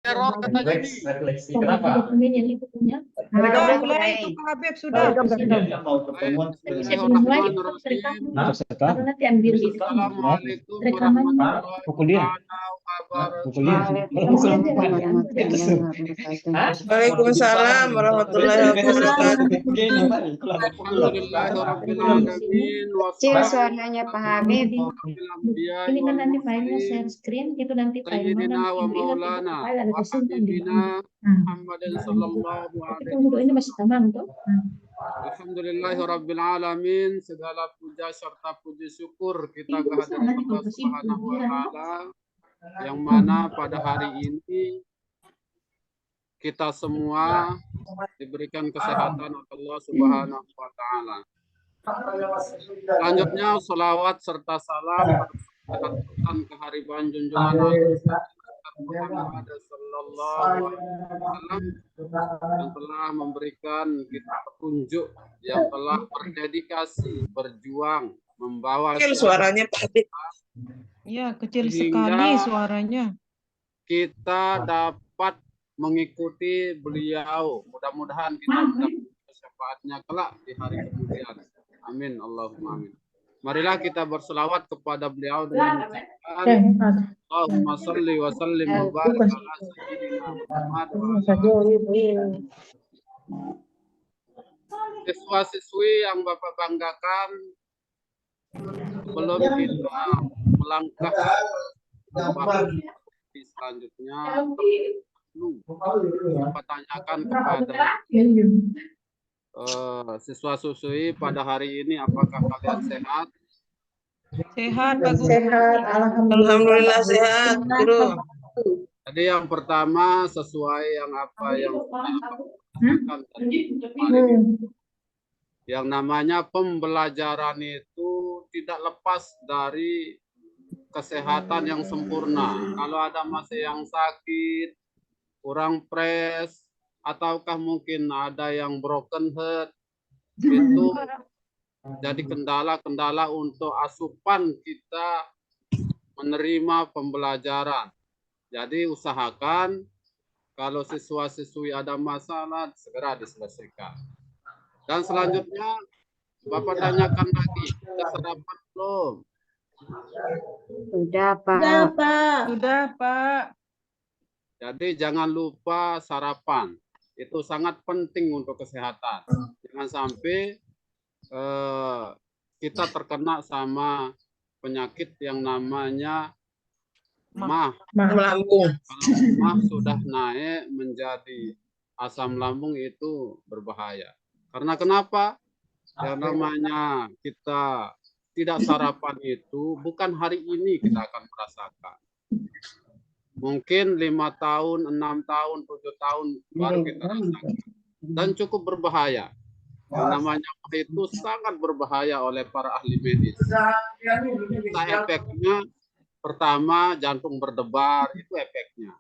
Teror katanya ini. Refleksi. Kenapa? Sudah mulai itu Pak Habib sudah. Mau pertemuan. Bismillahirrahmanirrahim. Assalamualaikum warahmatullahi wabarakatuh. Waalaikumsalam warahmatullahi wabarakatuh. Alhamdulillahirrahmanirrahim. Kecil suaranya Pak Habib. Ini kan nanti filenya share screen gitu, nanti file Sayyidina wa mana maulana file ada wa kesimpan di habibina Muhammadin sallallahu Tapi alaihi tunggu ini masih tamam tuh. Alhamdulillahirabbil alamin, segala puja serta puji syukur kita kehadirat Allah Subhanahu wa taala yang mana pada hari ini kita semua diberikan kesehatan oleh Allah Subhanahu wa taala. Selanjutnya salawat serta salam berkatan kehariban junjungan Muhammad sallallahu alaihi wasallam yang telah memberikan kita petunjuk, yang telah berdedikasi, berjuang, membawa Kecil suaranya Pak Habib. Ya, kecil Sehingga sekali suaranya. kita dapat mengikuti beliau. Mudah-mudahan kita mendapat syafaatnya kelak di hari kemudian. Amin, Allahumma amin. Marilah kita berselawat kepada beliau dengan mengucapkan Allahumma salli wa sallim wa barik ala sayyidina Muhammad wa ala siswa-siswi yang Bapak banggakan. Sebelum kita melangkah ke selanjutnya, Bapak tanyakan kepada siswa-siswi pada hari ini, apakah kalian sehat? Sehat, Pak Guru. Sehat, alhamdulillah sehat, Guru. Jadi yang pertama sesuai yang apa yang sampaikan tadi kemarin, yang namanya pembelajaran itu tidak lepas dari kesehatan yang sempurna. Kalau ada masih yang sakit, kurang fresh, ataukah mungkin ada yang broken heart, itu jadi kendala-kendala untuk asupan kita menerima pembelajaran. Jadi usahakan kalau siswa-siswi ada masalah segera diselesaikan. Dan selanjutnya Bapak tanyakan lagi, sudah sarapan belum? Sudah Pak. Sudah, Pak. Jadi jangan lupa sarapan. Itu sangat penting untuk kesehatan. Jangan sampai kita terkena sama penyakit yang namanya mah. Lambung. Kalau mah sudah naik menjadi asam lambung itu berbahaya. Karena kenapa? Yang namanya kita tidak sarapan itu bukan hari ini kita akan merasakan. Mungkin 5 tahun, 6 tahun, 7 tahun baru kita rasakan. Dan cukup berbahaya. Yang namanya itu sangat berbahaya oleh para ahli medis. Efeknya pertama jantung berdebar, itu efeknya.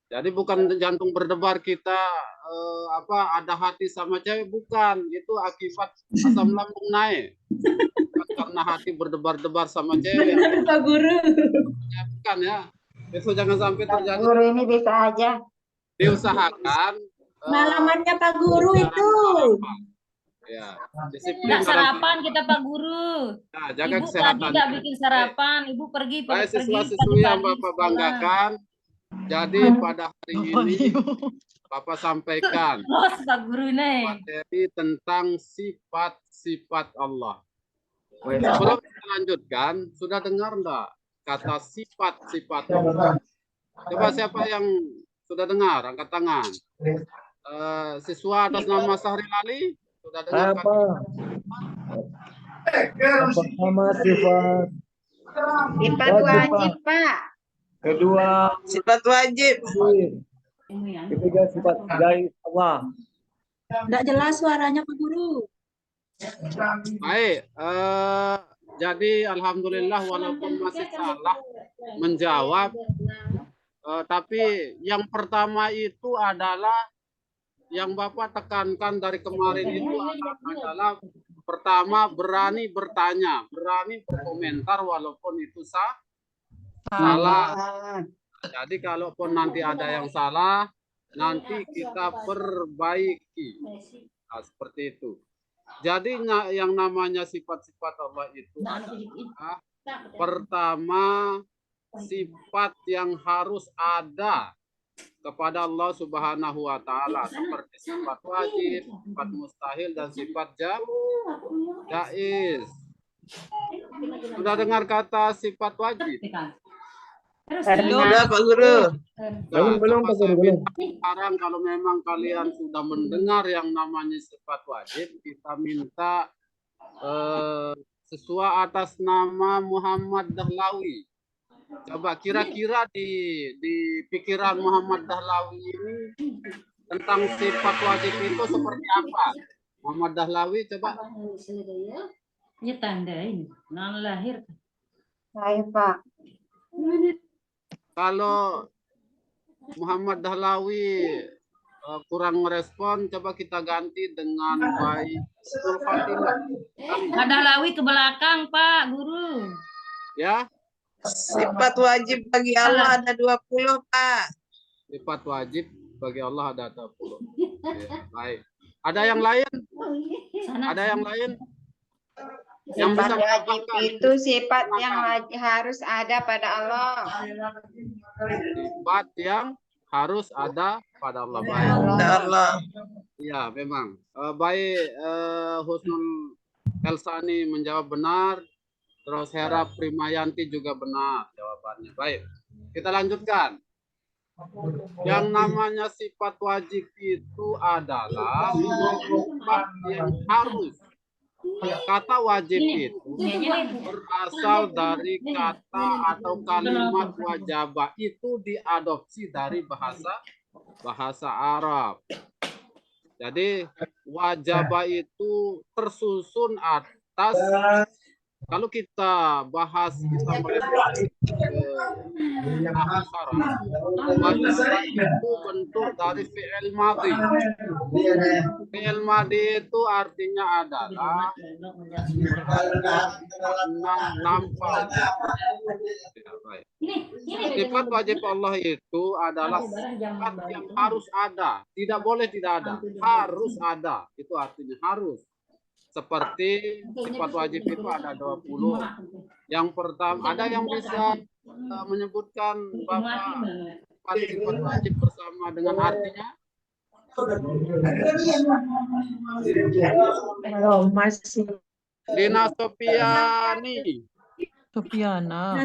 Jadi bukan jantung berdebar kita ada hati sama cewek, bukan. Itu akibat asam lambung naik. Bukan karena hati berdebar-debar sama cewek. Benar Pak Guru. Ya, bukan ya. Itu jangan sampai terjadi. Guru ini bisa aja. Diusahakan Pengalamannya Pak Guru itu. Ya, disiplin. Nggak sarapan kita Pak Guru. Nah, jaga Ibu kesehatan. tadi nggak bikin sarapan, Ibu pergi Baik, pergi siswa-siswi yang Bapak sekolah. banggakan. Jadi pada hari ini Bapak sampaikan Los Pak Guru nih. materi tentang sifat-sifat Allah. Sebelum kita lanjutkan, sudah dengar enggak kata sifat-sifat Allah? Coba siapa yang sudah dengar, angkat tangan. Siswa atas nama Sahri Lali, sudah dengar kata Pertama sifat, Sifat wajib Pak. kedua Sifat wajib. ketiga sifat gaib Allah. Enggak jelas suaranya Pak Guru. Baik, jadi alhamdulillah walaupun masih salah menjawab, tapi yang pertama itu adalah yang Bapak tekankan dari kemarin itu adalah pertama berani bertanya, berani berkomentar walaupun itu salah. Jadi kalaupun nanti ada yang salah, nanti kita perbaiki. Nah, seperti itu. Jadi yang namanya sifat-sifat Allah itu adalah pertama sifat yang harus ada kepada Allah Subhanahu wa taala seperti sifat wajib, sifat mustahil dan sifat jaiz. Sudah dengar kata sifat wajib? Sudah, Pak Guru. Belum, Pak Guru, belum. Sekarang kalau memang kalian sudah mendengar yang namanya sifat wajib, kita minta sesuai atas nama Muhammad Dahlawi. Coba kira-kira di pikiran Muhammad Dahlawi ini tentang sifat wajib itu seperti apa? Muhammad Dahlawi coba. Ini tandain, nan lahir. Saya Pak. Kalau Muhammad Dahlawi kurang merespon, coba kita ganti dengan baik Husnul Khatimah. Ada lawi ke belakang, Pak Guru. Ya, Sifat wajib bagi Allah ada 20, Pak. sifat wajib bagi Allah ada 20. Ya, baik. Ada yang lain? Ada yang lain? Yang bisa Sifat wajib mengatakan itu sifat yang harus ada pada Allah. sifat yang harus ada pada Allah. Baik. Allah. Ya, memang. Baik, Husnul Elsani menjawab benar. Terus Hera Primayanti juga benar jawabannya. Baik, kita lanjutkan. Yang namanya sifat wajib itu adalah sifat yang harus. Kata wajib itu berasal dari kata atau kalimat wajaba, itu diadopsi dari bahasa Arab. Jadi wajaba itu tersusun atas, kalau kita bahas, kita melihat bahasa Arab, wajaba itu bentuk dari fi'il madhi. Fi'il madhi itu artinya adalah nampak. Sifat wajib Allah itu adalah sifat yang harus ada, tidak boleh tidak ada, harus ada. Itu artinya harus. Seperti sifat wajib itu ada 20. Yang pertama, ada yang bisa menyebutkan Bapak sifat wajib bersama dengan artinya? Lina Sopiani. Sopiana.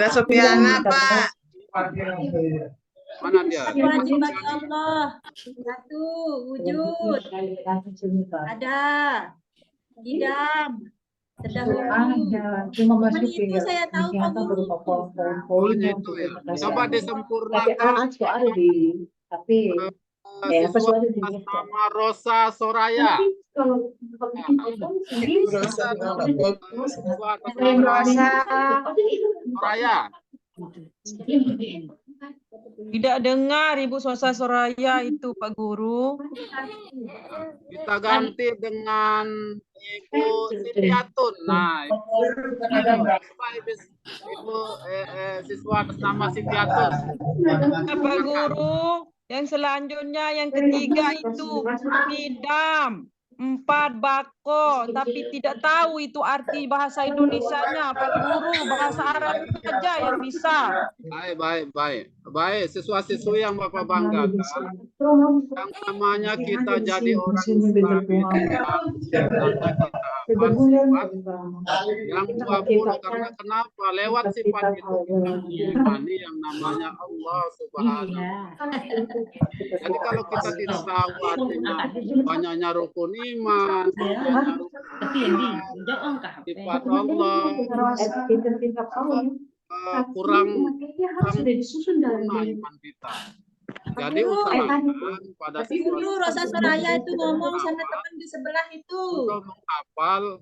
Sopiana, Pak. Mana dia? wajib bagi Allah. Satu, wujud. Ada. Idam. Terdahulu. Cuma Cuman masukin itu saya tahu Pak Guru. Pokoknya itu ya. Coba disempurnakan. tapi apa Siswa suara di atas nama Rosa Soraya. Siswa atas nama Rosa. Soraya. Tidak dengar Ibu Sosa Soraya itu, Pak Guru. Kita ganti dengan Ibu Sitiatun. Nah, Ibu siswa atas nama Sitiatun. Pak Guru, yang selanjutnya yang ketiga itu idam, 4 bako, tapi tidak tahu itu arti bahasa Indonesianya, Pak Guru. Bahasa Arab saja yang bisa. Baik, siswa-siswi yang Bapak banggakan, yang namanya kita jadi orang Islam yang 20, karena kenapa? Lewat sifat itu kita mengimani yang namanya Allah Subhanahu. Jadi kalau kita tidak tahu artinya banyaknya rukun iman, sifat Allah, kurang sempurna iman kita. Jadi usahakan pada Dulu Rosa Soraya itu ngomong sama teman di sebelah itu. untuk menghafal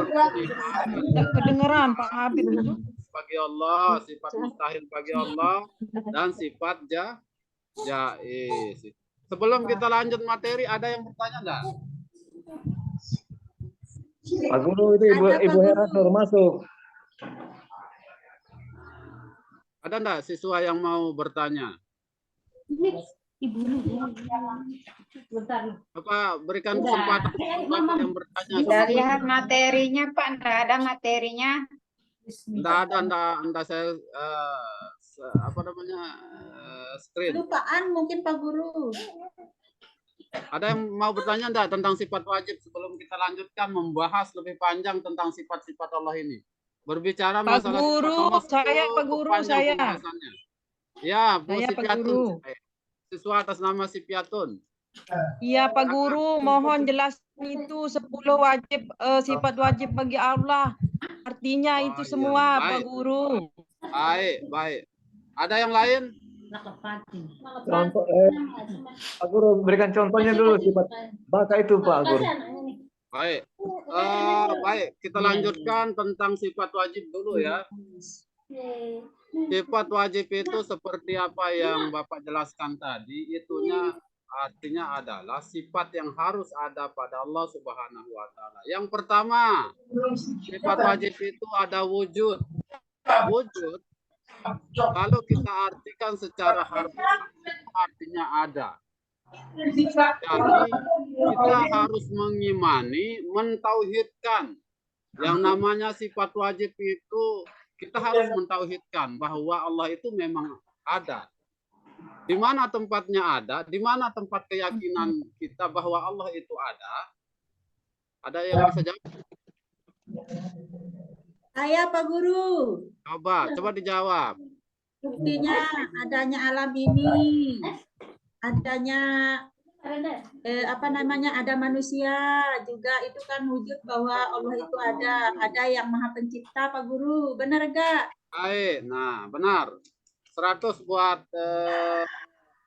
rukun iman Tidak kedengeran Pak Habib. bagi Allah, sifat mustahil bagi Allah, dan sifat jaiz. Sebelum kita lanjut materi, ada yang bertanya enggak? Pak Guru itu Ibu Hera suruh masuk. Ada enggak siswa yang mau bertanya? Ibu bentar. Apa berikan kesempatan Bapak yang bertanya? Tidak lihat materinya Pak, tidak ada materinya. Enggak ada, enggak saya apa namanya screen. Lupaan mungkin Pak Guru. Ada yang mau bertanya enggak tentang sifat wajib sebelum kita lanjutkan membahas lebih panjang tentang sifat-sifat Allah ini? Berbicara Pak masalah Guru, sifat Allah saya, Pak cukup Guru, panjang saya. pembahasannya. Ya, Bu Saya, Pak Sipiatun. Guru. Siswa atas nama Sipiatun. Iya Pak Guru, mohon jelaskan itu 10 wajib sifat wajib bagi Allah. Artinya Oh, itu iya. semua Baik. Pak Guru. Baik. Ada yang lain? Contoh, Pak Guru berikan contohnya dulu sifat baka itu Pak Guru. Baik. Baik, kita lanjutkan tentang sifat wajib dulu ya. Sifat wajib itu seperti apa yang Bapak jelaskan tadi, itunya artinya adalah sifat yang harus ada pada Allah Subhanahu wa taala. Yang pertama, sifat wajib itu ada wujud. Wujud kalau kita artikan secara harfiah artinya ada. Jadi kita harus mengimani, mentauhidkan. Yang namanya sifat wajib itu kita harus mentauhidkan bahwa Allah itu memang ada. Di mana tempatnya ada, di mana tempat keyakinan kita bahwa Allah itu ada. Ada yang bisa jawab? Saya Pak Guru. Coba dijawab. Buktinya adanya alam ini. Adanya ada manusia juga, itu kan wujud bahwa Allah itu ada yang maha pencipta Pak Guru, benar enggak? Baik, nah benar 100 buat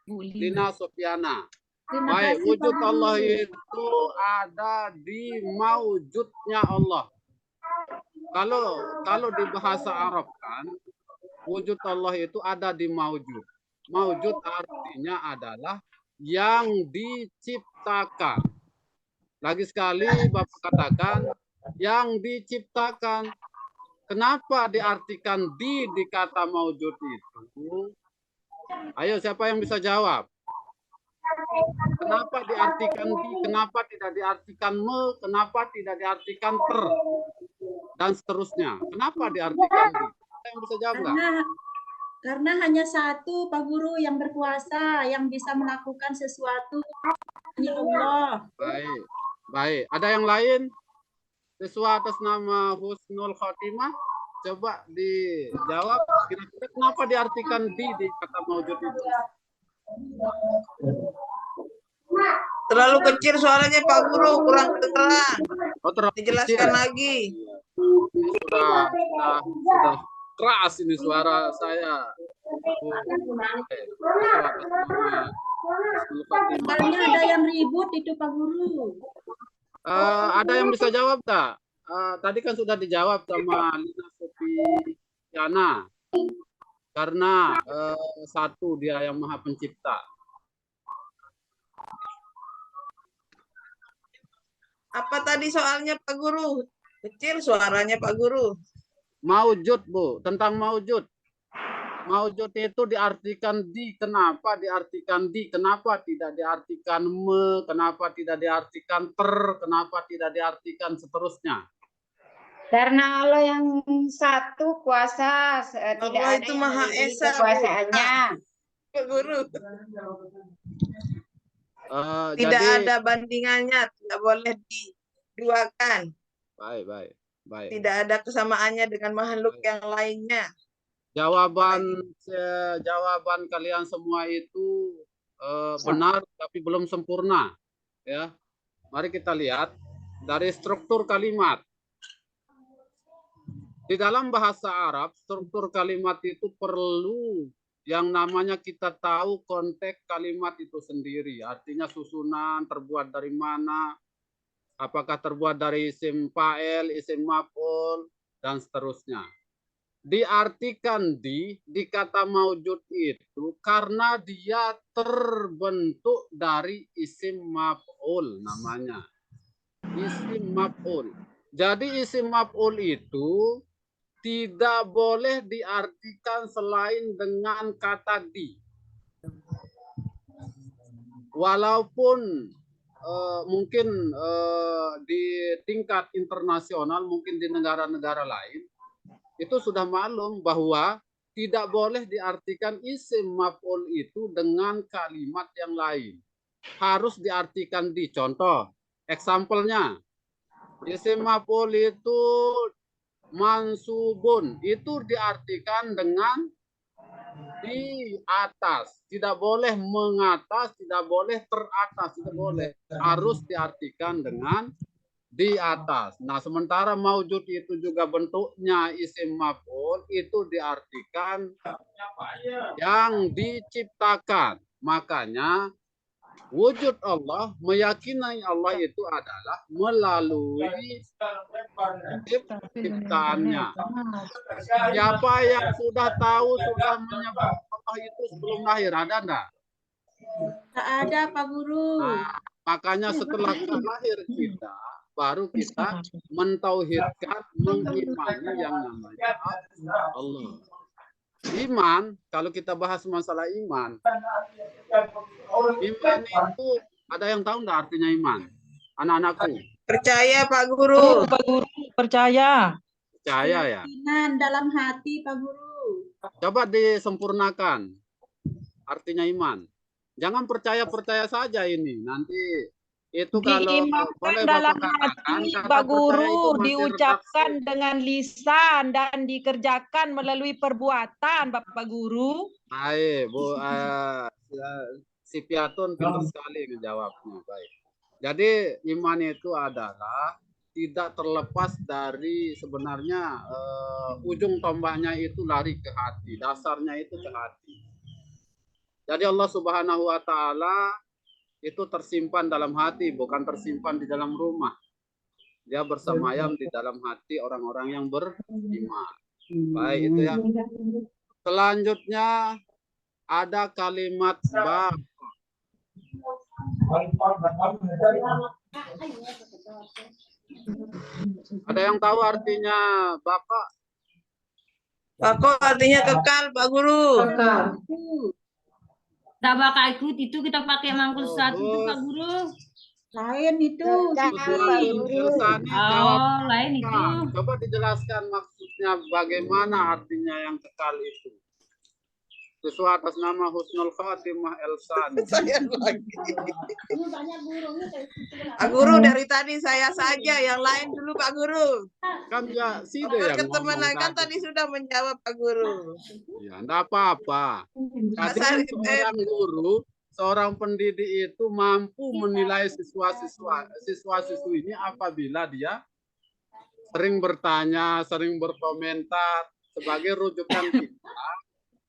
Lina Sofiana. Terima Baik, kasih, wujud Pak Guru. Allah itu ada di maujudnya Allah. Kalau di bahasa Arab kan wujud Allah itu ada di maujud. Maujud artinya adalah yang diciptakan. Lagi sekali Bapak katakan yang diciptakan. Kenapa diartikan di kata maujud itu? Ayo siapa yang bisa jawab? Kenapa diartikan di? Kenapa tidak diartikan me? Kenapa tidak diartikan ter? Dan seterusnya. Kenapa diartikan di? Siapa yang bisa jawab nggak? Karena hanya satu Pak Guru yang berkuasa, yang bisa melakukan sesuatu, hanya Allah. Baik. Ada yang lain? Siswa atas nama Husnul Khotimah, coba dijawab. Kira-kira kenapa diartikan di kata maujud itu? Terlalu kecil suaranya Pak Guru, kurang kedengeran. Terlalu Dijelaskan kecil. lagi. Ini sudah keras ini suara saya. Soalnya ada yang ribut itu Pak Guru. Ada yang bisa jawab tak? Tadi kan sudah dijawab sama Lina Sofiana. Karena satu dia yang maha pencipta. Apa tadi soalnya Pak Guru? Kecil suaranya Pak Guru. Maujud, Bu. Tentang maujud. Maujud itu diartikan di. Kenapa diartikan di? Kenapa tidak diartikan me? Kenapa tidak diartikan ter? Kenapa tidak diartikan seterusnya? Karena Allah yang satu kuasa, tidak Allah ada itu yang Maha melebihi Esa, Bu. kekuasaannya. Pak Guru. Tidak Jadi, ada bandingannya, tidak boleh diduakan. baik. Tidak ada kesamaannya dengan makhluk yang lainnya. Jawaban kalian semua itu benar tapi belum sempurna. Ya, mari kita lihat dari struktur kalimat. Di dalam bahasa Arab, struktur kalimat itu perlu yang namanya kita tahu konteks kalimat itu sendiri. Artinya susunan, terbuat dari mana, apakah terbuat dari isim fa'il, isim maf'ul, dan seterusnya. Diartikan di kata maujud itu karena dia terbentuk dari isim maf'ul namanya. Isim maf'ul. Jadi isim maf'ul itu tidak boleh diartikan selain dengan kata di. Walaupun mungkin di tingkat internasional, mungkin di negara-negara lain, itu sudah maklum bahwa tidak boleh diartikan isim maf'ul itu dengan kalimat yang lain. Harus diartikan di. Contoh, example-nya, isim maf'ul itu mansubun, itu diartikan dengan di atas. Tidak boleh mengatas, tidak boleh teratas, tidak boleh. Harus diartikan dengan di atas. Nah, sementara maujud itu juga bentuknya isim maf'ul, itu diartikan yang diciptakan. Makanya wujud Allah, meyakini Allah itu adalah melalui ciptaannya. Siapa yang sudah tahu, sudah menyebut Allah itu sebelum lahir, ada enggak? Tak ada, Pak Guru. Nah, makanya setelah lahir kita, baru kita mentauhidkan, mengimani yang namanya Allah. Iman, kalau kita bahas masalah iman, iman itu ada yang tahu enggak artinya iman? Anak-anakku. Percaya Pak Guru. Pak Guru, percaya. Percaya ya? Keyakinan dalam hati, Pak Guru. Coba disempurnakan artinya iman. Jangan percaya-percaya saja ini. Nanti itu kalau Diimankan dalam hati, Pak Guru, diucapkan dengan lisan dan dikerjakan melalui perbuatan, Bapak Guru. Baik, Bu, si Piatun pintar sekali menjawabnya. Baik. Jadi iman itu adalah tidak terlepas dari sebenarnya ujung tombaknya itu lari ke hati, dasarnya itu ke hati. Jadi Allah Subhanahu wa taala itu tersimpan dalam hati, bukan tersimpan di dalam rumah. Dia bersemayam di dalam hati orang-orang yang beriman. Baik, itu ya. Selanjutnya ada kalimat ba. Ada yang tahu artinya bapak? Bako artinya kekal, Pak Guru. Tak bakal ikut itu kita pakai mangkul satu itu Pak Guru. Lain itu. Oh, lain itu. Coba dijelaskan maksudnya bagaimana artinya yang kekal itu. Sesuai atas nama Husnul Khatimah Elsan. Pak Guru dari tadi saya saja, yang lain dulu Pak Guru. Kan ya Side yang Ketemenan ngomong kan tadi. tadi sudah menjawab Pak Guru. Ya, enggak apa-apa. Jadi Mas seorang guru, seorang pendidik itu mampu menilai siswa-siswi ini apabila dia sering bertanya, sering berkomentar sebagai rujukan kita.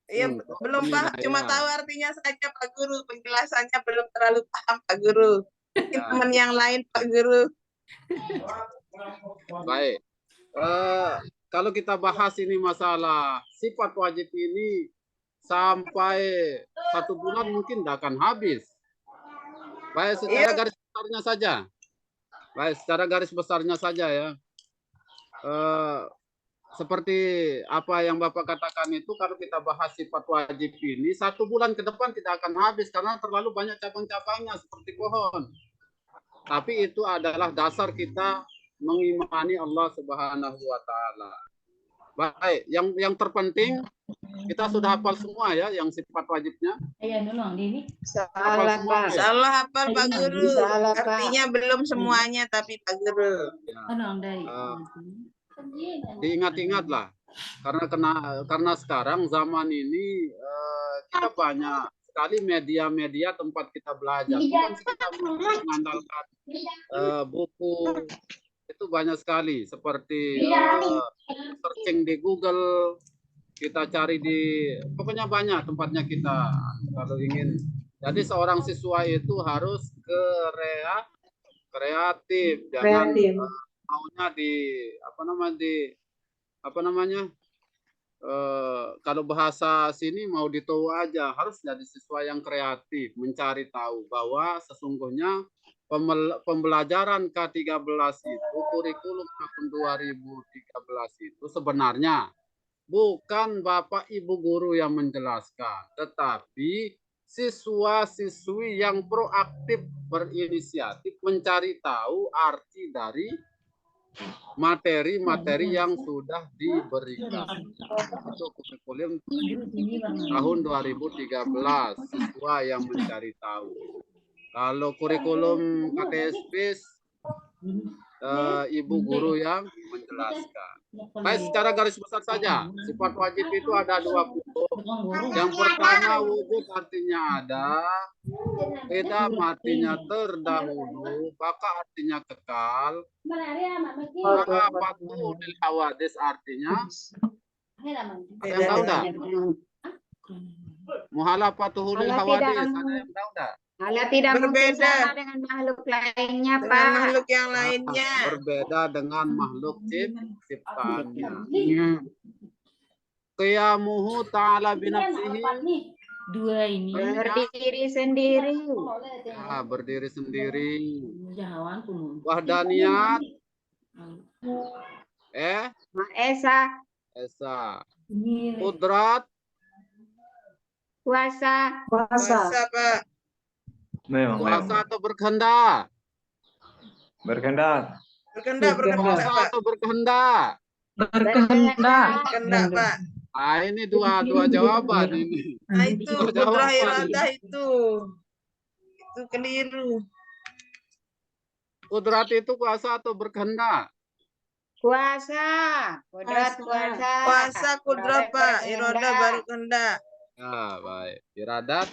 Iya, belum paham, cuma tahu artinya saja Pak Guru. Penjelasannya belum terlalu paham Pak Guru. Mungkin teman yang lain Pak Guru. Baik. Kalau kita bahas ini masalah sifat wajib ini sampai 1 bulan mungkin tidak akan habis. Baik, secara garis besarnya saja. Baik, secara garis besarnya saja ya. Seperti apa yang Bapak katakan itu, kalau kita bahas sifat wajib ini 1 bulan ke depan tidak akan habis karena terlalu banyak cabang-cabangnya seperti pohon. Tapi itu adalah dasar kita mengimani Allah Subhanahu wa taala. Baik, yang terpenting kita sudah hafal semua ya yang sifat wajibnya. Salah, Pak. Salah hafal Pak Guru. Salah, Pak. Artinya belum semuanya tapi Pak Guru. Diingat-ingatlah karena sekarang zaman ini kita banyak sekali media-media tempat kita belajar. Bukan kita mengandalkan buku, itu banyak sekali seperti searching di Google, kita cari di pokoknya banyak tempatnya kita kalau ingin. Jadi seorang siswa itu harus kreatif, jangan maunya kalau bahasa sini mau ditahu aja, harus jadi siswa yang kreatif, mencari tahu bahwa sesungguhnya pembelajaran K13 itu, kurikulum tahun 2013 itu sebenarnya bukan Bapak Ibu guru yang menjelaskan, tetapi siswa-siswi yang proaktif berinisiatif mencari tahu arti dari materi-materi yang sudah diberikan. Itu kurikulum tahun 2013, siswa yang mencari tahu. Kalau kurikulum KTSP, ibu guru yang menjelaskan. Baik, secara garis besar saja, sifat wajib itu ada 20. Yang pertama, wujud artinya ada, tidak artinya terdahulu, baka artinya kekal, maka patuh lil hawadis artinya, ada yang tahu enggak? Muhala patuh lil hawadis, ada yang tahu enggak? Kalau tidak mungkin Berbeda. sama dengan makhluk lainnya, Dengan Pak. makhluk yang lainnya. Berbeda dengan makhluk ciptaannya. Qiyamuhu ta'ala binafsihi. Dua ini. Berdiri sendiri. Nah, berdiri sendiri. Wahdaniyat. Maha Esa. Esa. Kudrat. Kuasa. Kuasa, Pak. Memang. Kuasa atau berkehendak. Berkehendak. Berkehendak, Kuasa Pak. atau berkehendak. Berkehendak. Berkehendak, Pak. Ah, ini dua jawaban ini. Nah, itu Dua kudrah jawaban. iradah itu. Itu keliru. Kudrat itu kuasa atau berkehendak. Kuasa. Kudrat kuasa. Kuasa kudrat, Pak. Berkehendak. Iradah baru kehendak. Ya, baik. Iradat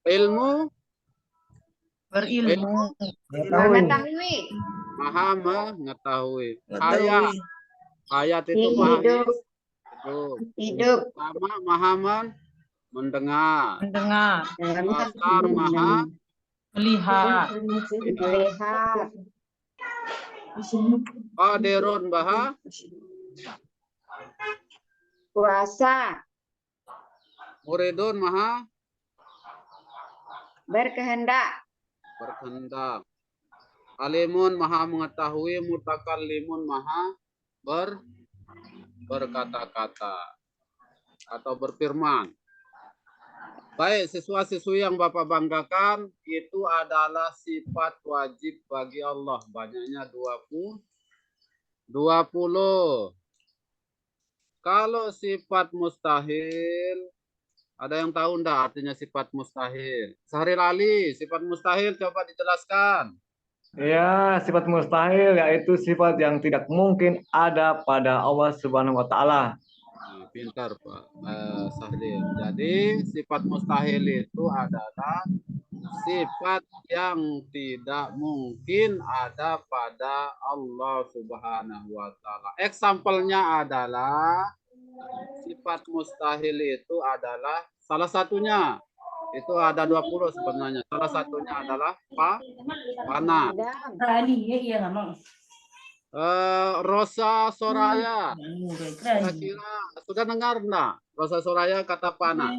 ilmu. Berilmu. Mengetahui. Maha mengetahui. Mengetahui. Ayat itu maha Hidup. hidup. Hidup. Sama maha mendengar. Mendengar. Basar maha Melihat. Melihat. qadirun maha Kuasa. muridun maha Berkehendak. berkehendak. Alimun maha mengetahui, mutakallimun maha berkata-kata atau berfirman. Baik, siswa-siswi yang Bapak banggakan, itu adalah sifat wajib bagi Allah. Banyaknya 20. Kalau sifat mustahil, ada yang tahu enggak artinya sifat mustahil? Sahril Ali, sifat mustahil coba dijelaskan. Ya, sifat mustahil yaitu sifat yang tidak mungkin ada pada Allah Subhanahu wa taala. Nah, pintar Pak Sahril. Jadi sifat mustahil itu adalah sifat yang tidak mungkin ada pada Allah Subhanahu wa taala. Example-nya adalah sifat mustahil itu adalah salah satunya itu ada 20 sebenarnya. Salah satunya adalah panah. Rosa Soraya. Kira-kira sudah dengar enggak? Rosa Soraya kata panah.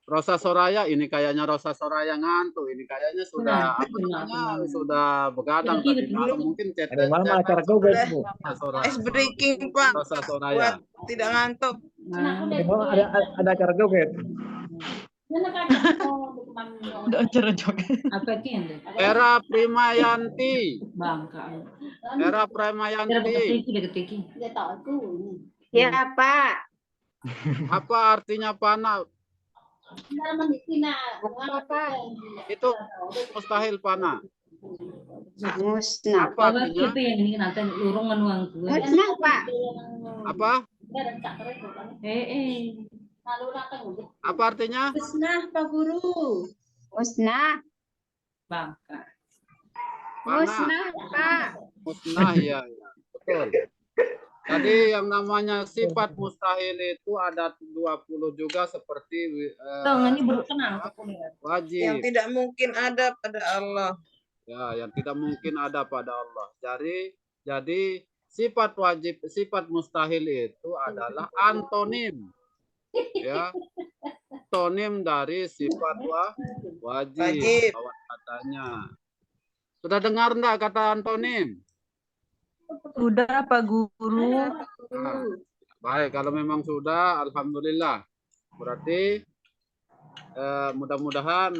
Rosa Soraya ini kayaknya Rosa Soraya ngantuk. Ini kayaknya sudah sudah begadang tadi malam mungkin chat. Ada malam acara joget Bu. Ice breaking, Pak. Rosa Soraya. Buat tidak ngantuk. Ada acara joget. Acara joget. Era Primayanti. Era Primayanti. Ya, Pak. Apa artinya panah? Apa, Pak? Itu mustahil panah. Musnah. Apa artinya? Musnah, Pak. Apa? Apa artinya? Musnah, Pak Guru. Musnah. Panah. Musnah, Pak. Musnah ya, betul. Jadi yang namanya sifat mustahil itu ada 20 juga seperti wajib. Yang tidak mungkin ada pada Allah. Ya, yang tidak mungkin ada pada Allah. Jadi sifat wajib, sifat mustahil itu adalah antonim. Ya. tonim dari sifat wajib. Wajib. Lawan katanya. Sudah dengar enggak kata antonim? Sudah Pak Guru. Nah, baik, kalau memang sudah, alhamdulillah. Berarti mudah-mudahan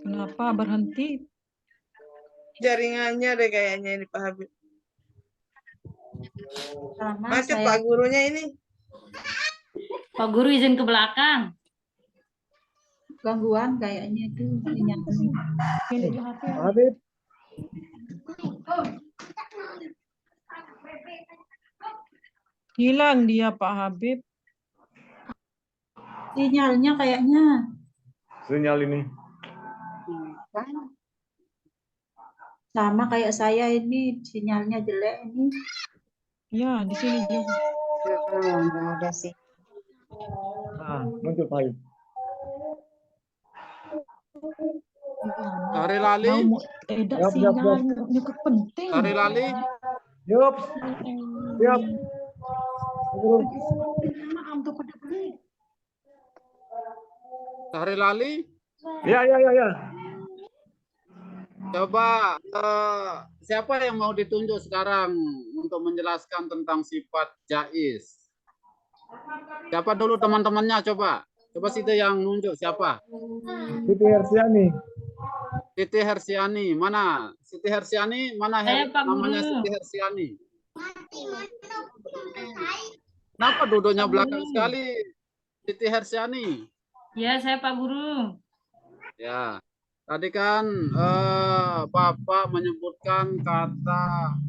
Kenapa berhenti? Jaringannya deh kayaknya ini Pak Habib. Sama Macet saya Pak gurunya ini. Pak Guru izin ke belakang. gangguan kayaknya itu sinyalnya. Ini di HP. Habib, Hilang dia Pak Habib. Sinyalnya kayaknya. sinyal ini. Sama kayak saya ini sinyalnya jelek ini. Ya, di sini juga. Enggak ada sih. Nah, muncul Pak Habib. Sari Lali, Mau edak Siap, siap, sinyal siap. juga penting. Sari Lali, Yup, siap. Guru. Sari Lali. Ya, ya, ya, ya. Coba siapa yang mau ditunjuk sekarang untuk menjelaskan tentang sifat jaiz? Siapa dulu teman-temannya coba? Coba Siti yang nunjuk siapa? Siti Hersiani. Siti Hersiani. Mana? Siti Hersiani, mana Saya, Pak namanya Guru. Siti Hersiani? Kenapa duduknya belakang sekali? Siti Hersiani. Ya, saya Pak Guru. Ya. Tadi kan Bapak menyebutkan kata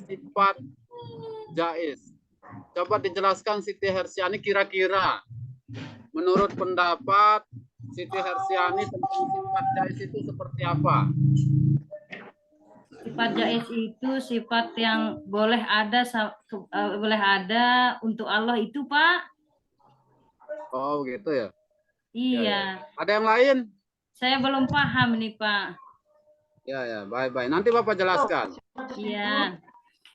sifat jaiz. Coba dijelaskan Siti Hersiani kira-kira menurut pendapat Siti Hersiani tentang sifat jaiz itu seperti apa? Sifat jaiz itu sifat yang boleh ada untuk Allah itu, Pak. Oh, gitu ya. Iya. Ada yang lain? Saya belum paham nih, Pak. Ya, ya, baik-baik. Nanti Bapak jelaskan. Iya.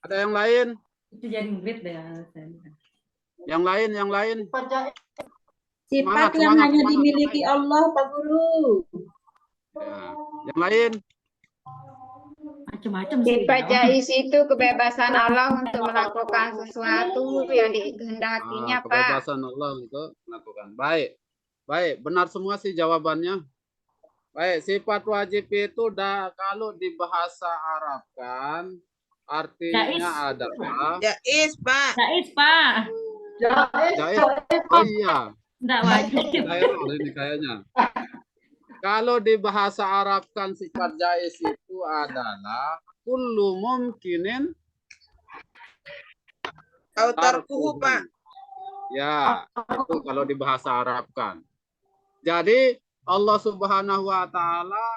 Ada yang lain? Itu jadi murid deh. Yang lain, yang lain? Sifat Semangat, yang semangat, hanya semangat. dimiliki Allah, Pak Guru. Ya. Yang lain? Macam-macam sih. Sifat jaiz itu kebebasan Allah untuk melakukan sesuatu yang dikehendakinya, Pak. Kebebasan Allah untuk melakukan. Baik. Baik, benar semua sih jawabannya. Baik, sifat wajib itu kalau di bahasa Arab kan artinya adalah Jaiz, Pak. Jaiz, Pak. jaiz. Oh iya. Enggak wajib. Ini kayaknya. Kalau di bahasa Arab kan sifat jaiz itu adalah kullu mumkinin Autarkuhu, Pak. Ya, itu kalau di bahasa Arab kan. Jadi Allah Subhanahu wa taala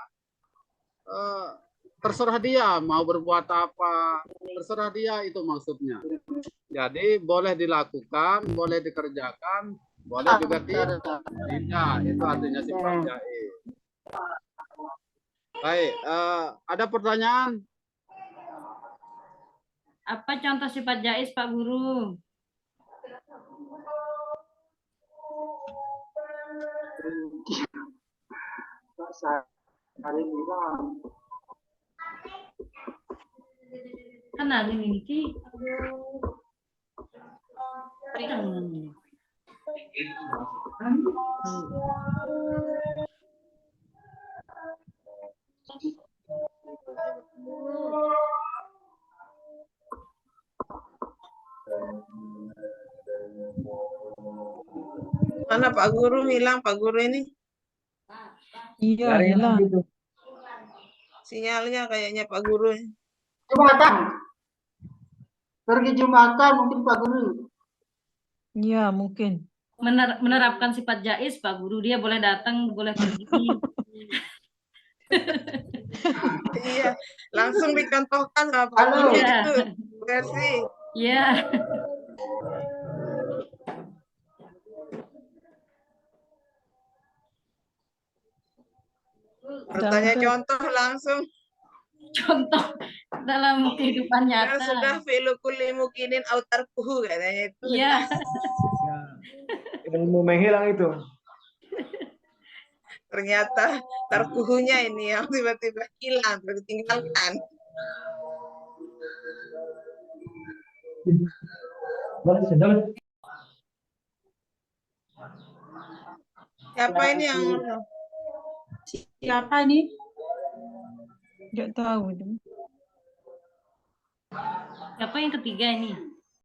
terserah dia mau berbuat apa, terserah dia itu maksudnya. Jadi boleh dilakukan, boleh dikerjakan, boleh juga tidak. Itu artinya sifat jaiz. Baik, ada pertanyaan? Apa contoh sifat jaiz, Pak Guru? Kan ada ini. Mana Pak Guru hilang, Pak Guru ini? Iya, Jaringan hilang. gitu. Sinyalnya kayaknya Pak Guru. Jumatan. Pergi Jumatan mungkin Pak Guru. Iya, mungkin. Menerapkan sifat jaiz, Pak Guru. Dia boleh datang, boleh pergi. Iya, langsung dicontohkan sama Pak Halo. Guru Iya. itu. Versi. Iya. Bertanya contoh langsung. Contoh dalam kehidupan Dan nyata. sudah filukuli mukinin autarkuhu katanya itu. Iya. Ya. Ilmu menghilang itu. Ternyata tarkuhunya ini yang tiba-tiba hilang, ditinggalkan. Siapa ini yang Siapa nih? Nggak tahu itu. Siapa yang ketiga ini?